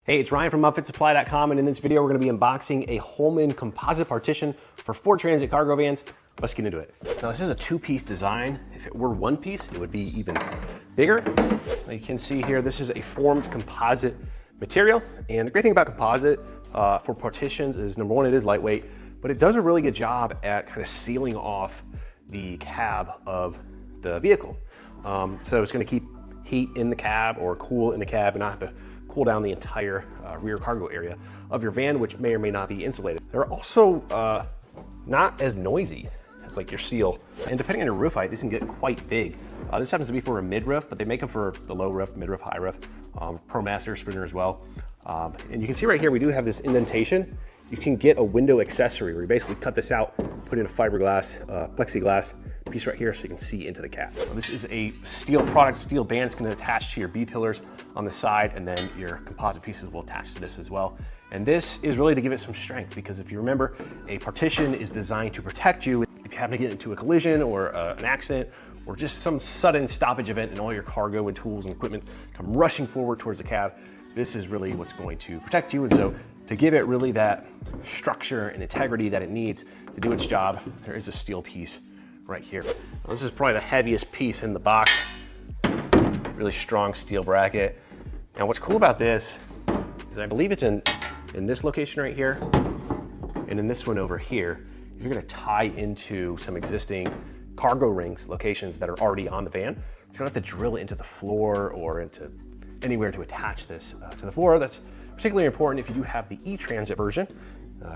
Hey, it's Ryan from Upfitsupply.com, and in this video, we're gonna be unboxing a Holman Composite Partition for Ford Transit cargo vans. Let's get into it. Now, this is a two-piece design. If it were one piece, it would be even bigger. Now, you can see here, this is a formed composite material. And the great thing about composite for partitions is, number one, it is lightweight, but it does a really good job at kind of sealing off the cab of the vehicle. So it's gonna keep heat in the cab or cool in the cab and not have to cool down the entire rear cargo area of your van, which may or may not be insulated. They're also not as noisy as like your steel. And depending on your roof height, these can get quite big. This happens to be for a mid roof, but they make them for the low roof, mid roof, high roof, ProMaster, Sprinter as well. And you can see right here, we do have this indentation. You can get a window accessory where you basically cut this out, put in a fiberglass, plexiglass piece right here so you can see into the cab. So this is a steel product. Steel band's going to attach to your B-pillars on the side, and then your composite pieces will attach to this as well. And this is really to give it some strength, because if you remember, a partition is designed to protect you if you happen to get into a collision or an accident, or just some sudden stoppage event and all your cargo and tools and equipment come rushing forward towards the cab. This is really what's going to protect you. And so to give it really that structure and integrity that it needs to do its job, there is a steel piece right here. Now, this is probably the heaviest piece in the box. Really strong steel bracket. Now, what's cool about this is I believe it's in this location right here and in this one over here. You're gonna tie into some existing cargo rings locations that are already on the van. You don't have to drill into the floor or into anywhere to attach this to the floor. That's particularly important if you do have the E-Transit version,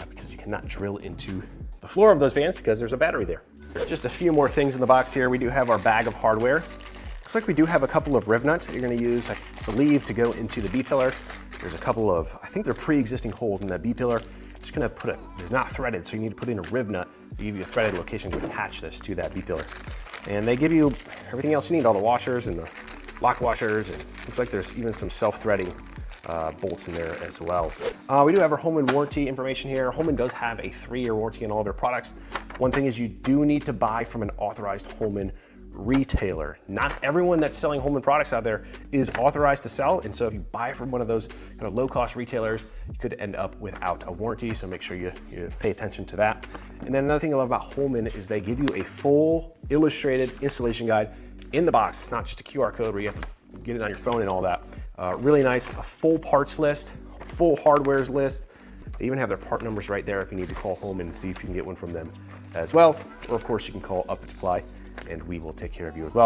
because you cannot drill into the floor of those vans because there's a battery there. Just a few more things in the box here. We do have our bag of hardware. Looks like we do have a couple of riv nuts that you're gonna use, I believe, to go into the B-pillar. There's a couple of, I think they're pre-existing holes in that B-pillar. Just gonna they're not threaded, so you need to put in a riv nut to give you a threaded location to attach this to that B-pillar. And they give you everything else you need, all the washers and the lock washers, and looks like there's even some self-threading bolts in there as well. We do have our Holman warranty information here. Holman does have a 3-year warranty on all of their products. One thing is you do need to buy from an authorized Holman retailer. Not everyone that's selling Holman products out there is authorized to sell, and so if you buy from one of those kind of low-cost retailers, you could end up without a warranty, so make sure you pay attention to that. And then another thing I love about Holman is they give you a full illustrated installation guide in the box. It's not just a QR code where you have to get it on your phone and all that. Really nice, a full parts list, full hardwares list. They even have their part numbers right there if you need to call Holman and see if you can get one from them as well. Or of course you can call Upfit Supply and we will take care of you as well.